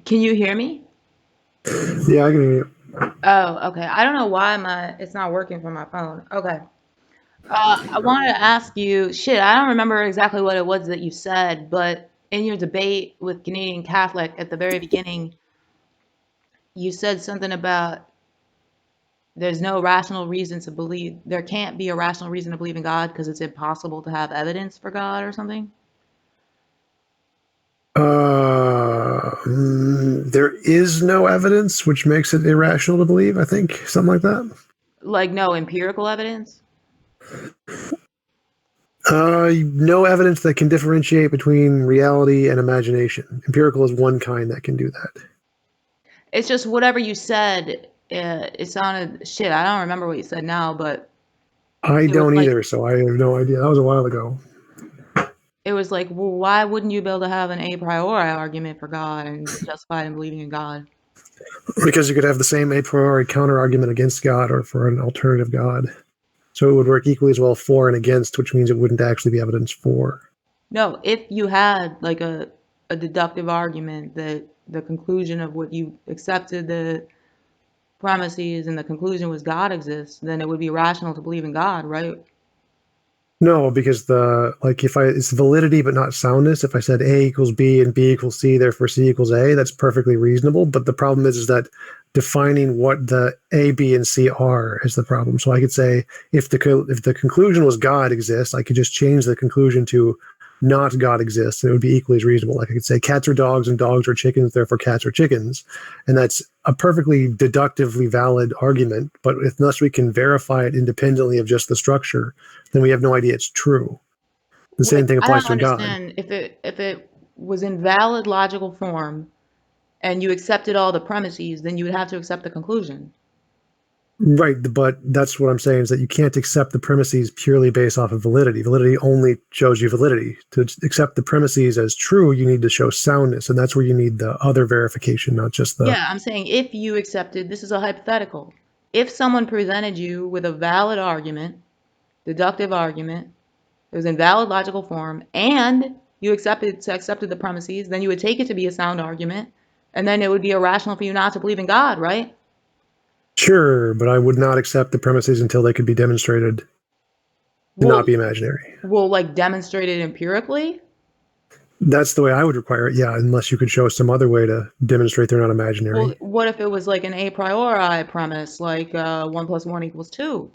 Can you hear me? Yeah, I can hear you. Oh, okay. I don't know why it's not working for my phone. Okay. I wanted to ask you, shit, I don't remember exactly what it was that you said, but in your debate with Canadian Catholic at the very beginning, you said something about there's no rational reason to believe, there can't be a rational reason to believe in God because it's impossible to have evidence for God or something. There is no evidence, which makes it irrational to believe. I think something like that. Like, no empirical evidence? No evidence that can differentiate between reality and imagination. Empirical is one kind that can do that. It's just whatever you said, it sounded, shit, I don't remember what you said now, but I it was don't like, either, so I have no idea. That was a while ago. well, why wouldn't you be able to have an a priori argument for God and justify in believing in God? Because you could have the same a priori counter argument against God or for an alternative God. So it would work equally as well for and against, which means it wouldn't actually be evidence for. No, if you had like a deductive argument that the conclusion of what you accepted the premises and the conclusion was God exists, then it would be rational to believe in God, right? No, because if I it's validity but not soundness. If I said A equals B and B equals C, therefore C equals A, that's perfectly reasonable. But the problem is that defining what the A, B, and C are is the problem. So I could say if the conclusion was God exists, I could just change the conclusion to not God exists, and it would be equally as reasonable. Like I could say cats are dogs and dogs are chickens, therefore cats are chickens, and that's a perfectly deductively valid argument. But unless we can verify it independently of just the structure, then we have no idea it's true. The Wait, same thing I applies don't to a God. understand if it was in valid logical form and you accepted all the premises, then you would have to accept the conclusion. Right, but that's what I'm saying is that you can't accept the premises purely based off of validity. Validity only shows you validity. To accept the premises as true, you need to show soundness, and that's where you need the other verification, not just the. Yeah, I'm saying if you accepted, this is a hypothetical. If someone presented you with a valid argument, deductive argument, it was in valid logical form, and you accepted the premises, then you would take it to be a sound argument, and then it would be irrational for you not to believe in God, right? Sure, but I would not accept the premises until they could be demonstrated to Well, not be imaginary. we'll like demonstrate it empirically. That's the way I would require it, yeah, unless you could show some other way to demonstrate they're not Well, imaginary. what if it was like an a priori premise, like 1 + 1 = 2?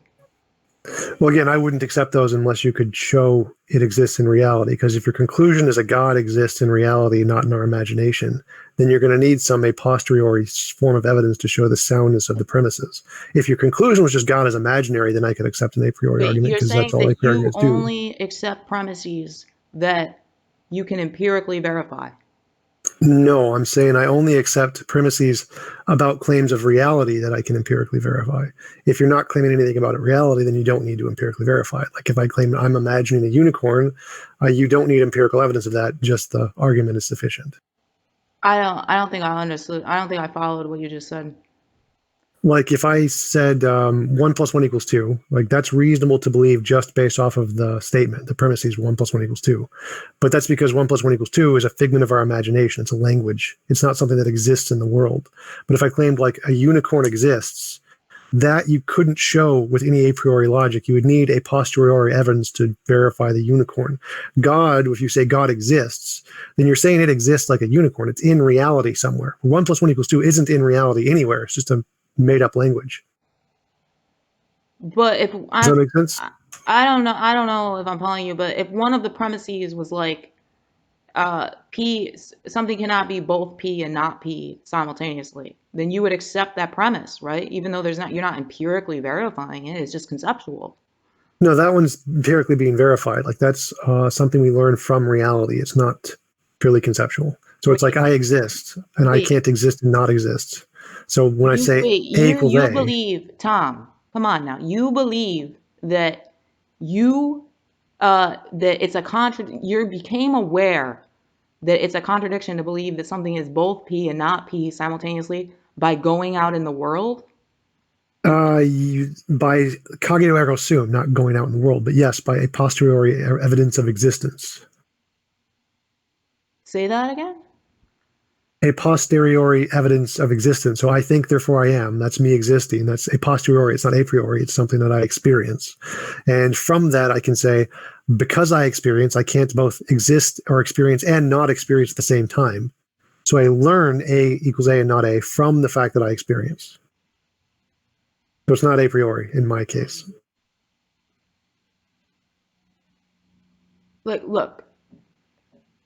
Well, again, I wouldn't accept those unless you could show it exists in reality. Because if your conclusion is a God exists in reality, not in our imagination, then you're going to need some a posteriori form of evidence to show the soundness of the premises. If your conclusion was just God is imaginary, then I could accept an a priori Wait, argument you're because that's saying all a that priori you arguments do. only accept premises that you can empirically verify. No, I'm saying I only accept premises about claims of reality that I can empirically verify. If you're not claiming anything about reality, then you don't need to empirically verify it. Like if I claim I'm imagining a unicorn, you don't need empirical evidence of that. Just the argument is sufficient. I don't think I understood. I don't think I followed what you just said. Like if I said 1 + 1 = 2, like that's reasonable to believe just based off of the statement. The premise is 1 + 1 = 2, but that's because 1 + 1 = 2 is a figment of our imagination. It's a language. It's not something that exists in the world. But if I claimed like a unicorn exists, that you couldn't show with any a priori logic. You would need a posteriori evidence to verify the unicorn. God, if you say God exists, then you're saying it exists like a unicorn. It's in reality somewhere. 1 + 1 = 2 isn't in reality anywhere. It's just a made up language. But if Does that make sense? I don't know if I'm following you, but if one of the premises was like P, something cannot be both P and not P simultaneously, then you would accept that premise, right? Even though you're not empirically verifying it, it's just conceptual. No, that one's empirically being verified. Like that's something we learn from reality. It's not purely conceptual. So it's like Wait, I exist and I wait, can't exist and not exist. So when I say A equals you A, believe, Tom, come on now. You believe that you that it's a you became aware that it's a contradiction to believe that something is both P and not P simultaneously by going out in the world? by Cogito Ergo Sum, not going out in the world, but yes, by a posteriori evidence of existence. Say that again? a posteriori evidence of existence. So I think, therefore I am. That's me existing. That's a posteriori. It's not a priori. It's something that I experience. And from that, I can say, because I experience, I can't both exist or experience and not experience at the same time. So I learn A equals A and not A from the fact that I experience. So it's not a priori in my case. Like, look,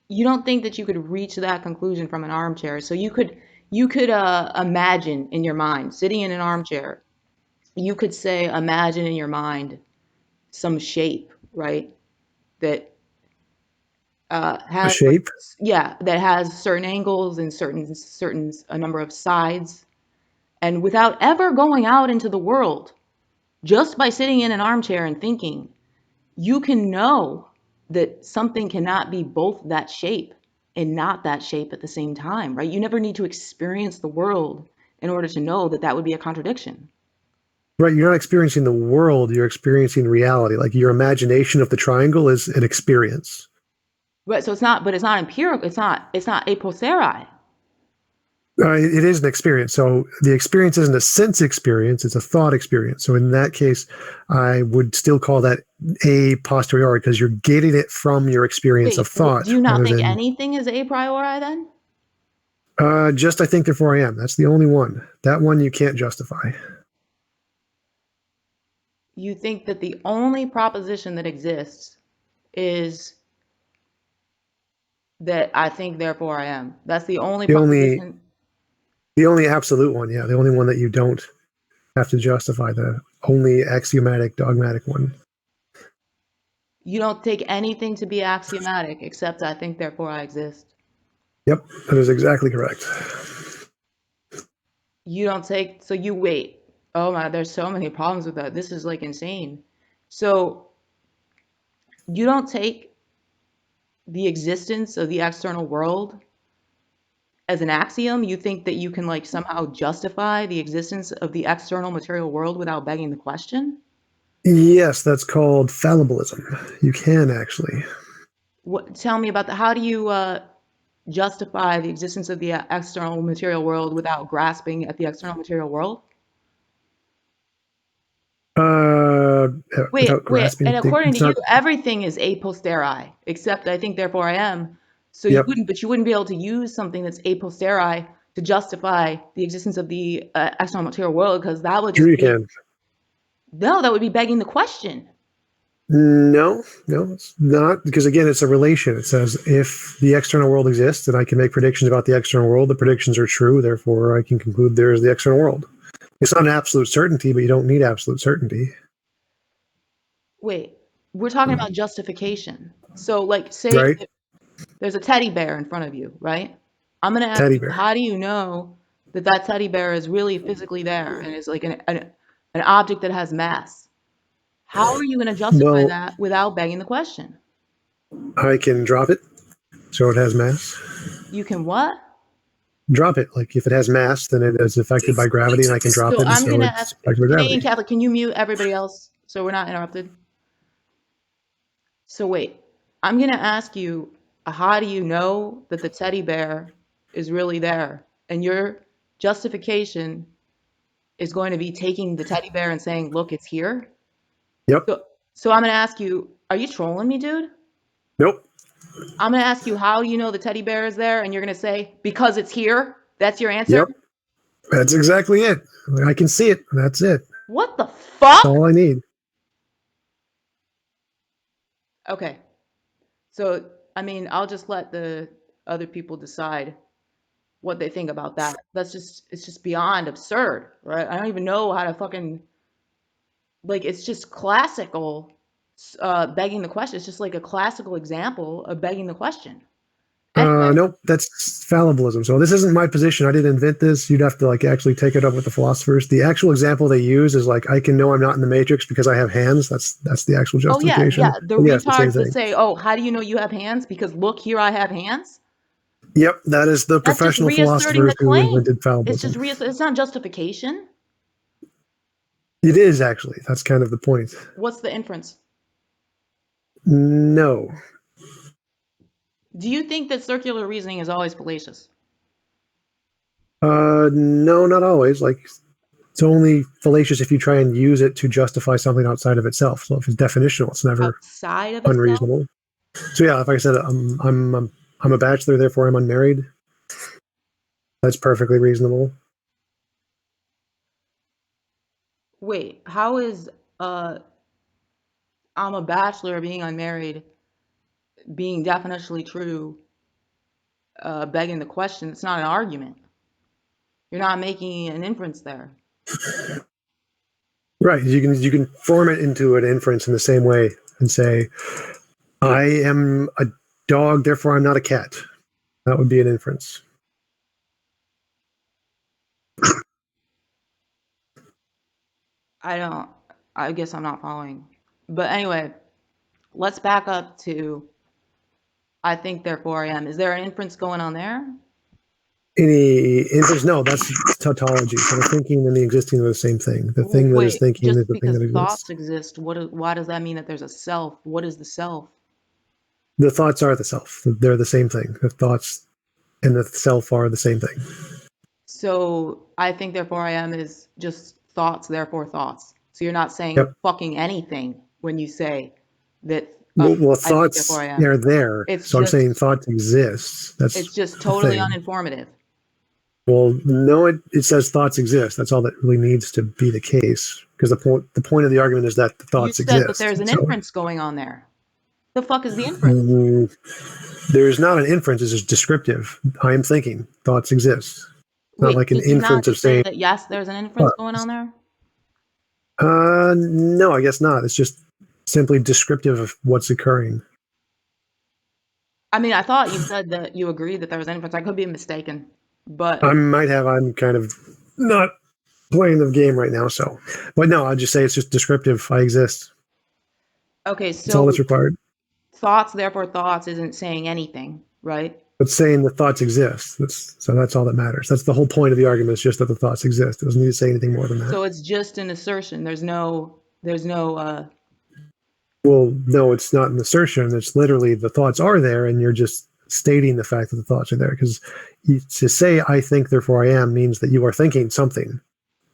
you don't think that you could reach that conclusion from an armchair. So you could imagine in your mind, sitting in an armchair, you could say, imagine in your mind some shape, right? That A has like, shape, yeah, that has certain angles and certain a number of sides. And without ever going out into the world, just by sitting in an armchair and thinking, you can know that something cannot be both that shape and not that shape at the same time, right? You never need to experience the world in order to know that that would be a contradiction. right? You're not experiencing the world, you're experiencing reality. Like your imagination of the triangle is an experience. Right. So it's not, but it's not empirical. It's not a posteriori. It is an experience. So the experience isn't a sense experience, it's a thought experience. So in that case, I would still call that a posteriori because you're getting it from your experience of Wait, do thought you not rather think than anything is a priori then? just I think, therefore I am. That's the only one. That one you can't justify. You think that the only proposition that exists is that I think, therefore I am. That's the only The only proposition. the only absolute one, yeah, the only one that you don't have to justify, the only axiomatic dogmatic one. You don't take anything to be axiomatic except I think, therefore I exist. Yep, that is exactly correct. You don't take, so you wait. Oh my, there's so many problems with that. This is like insane. So you don't take the existence of the external world as an axiom. You think that you can like somehow justify the existence of the external material world without begging the question? Yes, that's called fallibilism. You can actually. What, tell me about that. How do you justify the existence of the external material world without grasping at the external material world? Uh, Wait, without wait, grasping, and according to it's you, not. everything is a posteriori, except I think, therefore I am. So you Yep, wouldn't, but you wouldn't be able to use something that's a posteriori to justify the existence of the external material world, because that would sure just you be, can. no, that would be begging the question. No, no, it's not because again, it's a relation. It says if the external world exists and I can make predictions about the external world, the predictions are true. Therefore, I can conclude there is the external world. It's not an absolute certainty, but you don't need absolute certainty, Wait, we're talking about justification. So, like, say right? there's a teddy bear in front of you, right? I'm gonna ask Teddy you, bear. how do you know that that teddy bear is really physically there and is like an object that has mass? How are you going to justify Well, that without begging the question? I can drop it so it has mass. You can what? Drop it. Like if it has mass, then it is affected by gravity, and I can drop So it, and I'm going so to it's ask affected by Canadian gravity. Catholic, can you mute everybody else so we're not interrupted? So wait, I'm going to ask you, how do you know that the teddy bear is really there? And your justification is going to be taking the teddy bear and saying, look, it's here. Yep. So I'm going to ask you, are you trolling me, dude? Nope. I'm going to ask you how you know the teddy bear is there, and you're going to say, because it's here. That's your answer? Yep. That's exactly it. I can see it. That's it. What the That's fuck? all I need. Okay. So, I mean, I'll just let the other people decide what they think about that. It's just beyond absurd, right? I don't even know how to fucking, like, it's just classical begging the question. It's just like a classical example of begging the question. Anyway, Nope, that's fallibilism. So this isn't my position. I didn't invent this. You'd have to like actually take it up with the philosophers. The actual example they use is like I can know I'm not in the matrix because I have hands. That's the actual oh yeah, yeah. justification. The But yeah, it's the same retards that thing. say, oh, how do you know you have hands? Because look, here I have hands. Yep, that is the That's just professional reasserting philosophers the who claim. invented It's just fallibilism. it's not justification. It is actually. That's kind of the point. What's the inference? No. Do you think that circular reasoning is always fallacious? No, not always. Like, it's only fallacious if you try and use it to justify something outside of itself. So if it's definitional, it's never Outside of itself? unreasonable. So yeah, if I said I'm a bachelor, therefore I'm unmarried, that's perfectly reasonable. Wait, how is uh I'm a bachelor being unmarried being definitionally true, begging the question? It's not an argument. You're not making an inference there. Right. You can form it into an inference in the same way and say, I am a dog, therefore I'm not a cat. That would be an inference. I don't, I guess I'm not following. But anyway, let's back up to I think therefore I am. Is there an inference going on there? Any inference? No, that's tautology. So the thinking and the existing are the same thing. The thing that is Wait, thinking just is the thing because that exists. thoughts exist, why does that mean that there's a self? What is the self? The thoughts are the self. They're the same thing. The thoughts and the self are the same thing. So I think therefore I am is just thoughts, therefore thoughts. So you're not saying Yep. fucking anything when you say that Well, I think thoughts therefore I am. are there. It's So I'm saying just thoughts exist. it's That's just the totally thing. uninformative. Well, no, it says thoughts exist. That's all that really needs to be the case. Because the point of the argument is that the You thoughts said that exist. there's an So inference going on there. The fuck is the inference? there's not an inference, it's just descriptive. I am thinking. Thoughts exist. Not Wait, like an did you not inference of just say saying that yes, there's an inference going thoughts. on there? No, I guess not. It's just simply descriptive of what's occurring. I mean, I thought you said that you agreed that there was an inference. I could be mistaken, I but might have. I'm kind of not playing the game right now, so. But no, I'll just say it's just descriptive. I exist. okay. That's all So that's required. thoughts, therefore thoughts, isn't saying anything, right? But saying the thoughts exist. That's all that matters. That's the whole point of the argument. Is just that the thoughts exist. It doesn't need to say anything more than that. So it's just an assertion. There's no. Well, no, it's not an assertion. It's literally the thoughts are there, and you're just stating the fact that the thoughts are there. Because to say "I think, therefore I am" means that you are thinking something.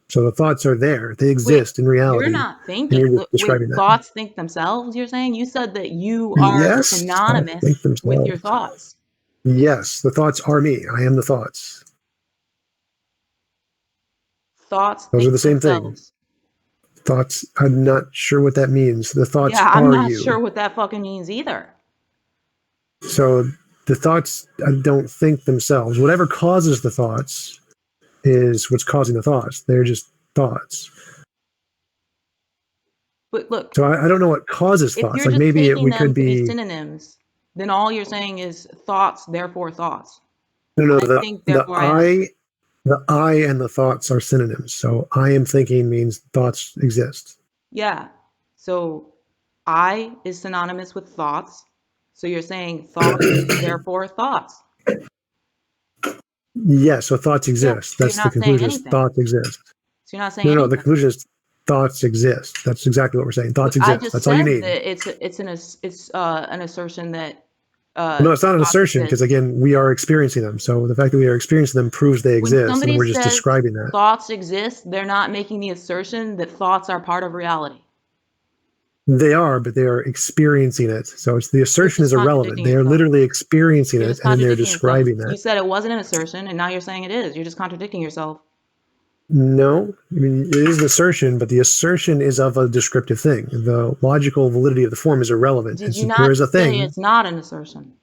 So the thoughts are there; they Wait, exist in you're reality, not and thinking. you're just Wait, describing that. thoughts think themselves, you're saying? You said that you are Yes, thoughts think synonymous with your themselves. thoughts. Yes, the thoughts are me. I am the thoughts. Thoughts Those are think the same thing. themselves. Thoughts. I'm not sure what that means. The thoughts Yeah, I'm are not you. sure what that fucking means either. So the thoughts don't think themselves. Whatever causes the thoughts is what's causing the thoughts. They're just thoughts. But look, So I don't know what causes if thoughts. you're Like just maybe taking we could them to be be synonyms, then all you're saying is thoughts, therefore thoughts. no I think, therefore I am. the I and the thoughts are synonyms. So I am thinking means thoughts exist. Yeah. So I is synonymous with thoughts. So you're saying thoughts, therefore thoughts. Yeah, so thoughts Yeah. exist. So you're That's the not saying conclusion. Is anything. thoughts exist. So you're not saying No, the anything. conclusion is thoughts exist. That's exactly what we're saying. But Thoughts I exist. just That's all you said need. that it's an assertion that No, it's not an thoughts assertion because exist. again, we are experiencing them. So the fact that we are experiencing them proves they When exist, and somebody we're just says describing that. thoughts exist, they're not making the assertion that thoughts are part of reality. They are, but they are experiencing it. So it's the You're assertion just is irrelevant. contradicting They are yourself. literally experiencing You're it, just and then they're contradicting yourself. describing You that. said it wasn't an assertion, and now you're saying it is. You're just contradicting yourself. No, I mean it is an assertion, but the assertion is of a descriptive thing. The logical validity of the form is irrelevant. Did It's you just, there not is a say thing. it's not an assertion?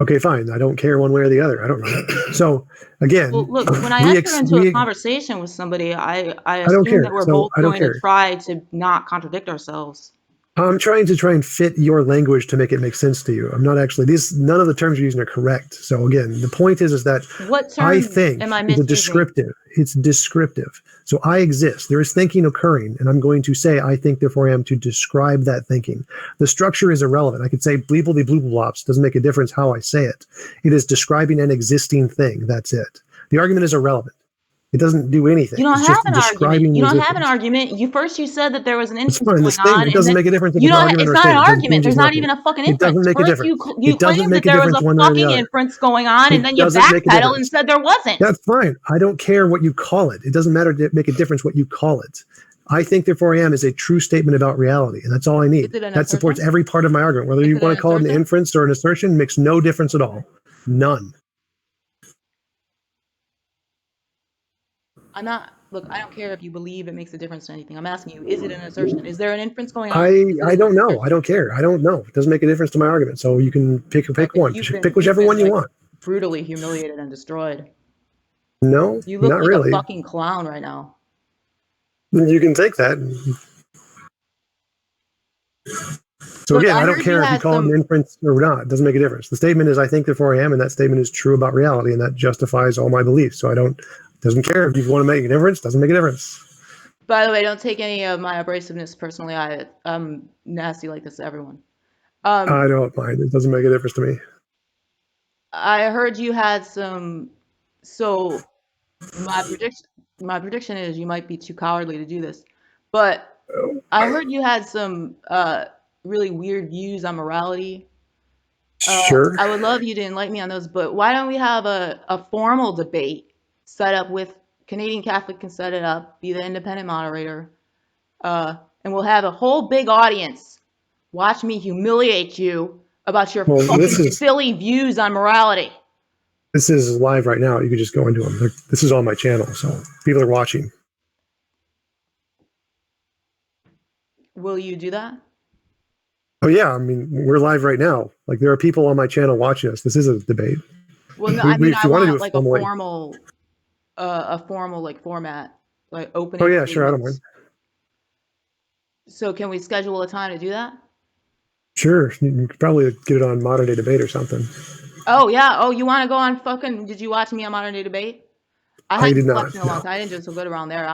Okay, fine. I don't care one way or the other. I don't know. So Well, again, look, when I we enter ex- into a we conversation with somebody, I I don't assume that care. we're So both I don't going to care. try to not contradict ourselves. I'm trying to fit your language to make it make sense to you. I'm not actually these. None of the terms you're using are correct. So again, the point is that What I terms am think I is a misusing? descriptive. It's descriptive. So I exist. There is thinking occurring, and I'm going to say I think, therefore I am to describe that thinking. The structure is irrelevant. I could say bleebledy blooblops. Doesn't make a difference how I say it. It is describing an existing thing. That's it. The argument is irrelevant. It doesn't do anything. You don't It's have just an argument. describing You the don't have an existence. argument. You said that there was an It's inference fine. The going on, statement and doesn't then make a difference if you it's an don't. argument It's or a not an statement. It argument. changes There's not nothing. even a fucking It doesn't inference. make a First, difference. you It doesn't claimed that make a there was difference a one way or the fucking other. inference going on, and It then you doesn't make a backpedal and difference. said there wasn't. That's fine. I don't care what you call it. It doesn't matter to make a difference what you call it. I think therefore I am is a true statement about reality, and that's all I Is need. it an That supports assertion? every part of my argument. Whether Is you it want an to call it an assertion? inference or an assertion makes no difference at all. None. I'm not. Look, I don't care if you believe it makes a difference to anything. I'm asking you, is it an assertion? Is there an inference going on? Is it I an don't know. I assertion? don't care. I don't know. It doesn't make a difference to my argument. So you can pick Okay, one. Pick whichever one you like want. brutally humiliated and destroyed. No, You look not like a really. fucking clown right now. You can take that. So Look, again, I I don't heard you care if you had call it an some. inference or not. It doesn't make a difference. The statement is I think therefore I am, and that statement is true about reality, and that justifies all my beliefs. So I don't doesn't care if you want to make a difference, doesn't make a difference. By the way, don't take any of my abrasiveness personally. I'm nasty like this to everyone. Um, I don't mind. It doesn't make a difference to me. I heard you had some. So my prediction, my prediction is you might be too cowardly to do this, but I heard you had some really weird views on morality. Sure. I would love you to enlighten me on those, but why don't we have a formal debate set up with Canadian Catholic can set it up, be the independent moderator, and we'll have a whole big audience watch me humiliate you about your Well, fucking silly views on morality. this is live right now. You can just go into them. This is on my channel, so people are watching. Will you do that? Oh yeah, I mean we're live right now. Like there are people on my channel watching us. This is a debate. Well, no, I mean If I you want to do want it like formally, a formal like format, like oh opening yeah, sure, I don't mind. statements. So can we schedule a time to do that? Sure, you could probably get it on modern day debate or something. Oh yeah. Oh, you want to go on fucking? Did you watch me on Modern Day Debate? I I hadn't did not. watched in a long No. time. I didn't do so good around there.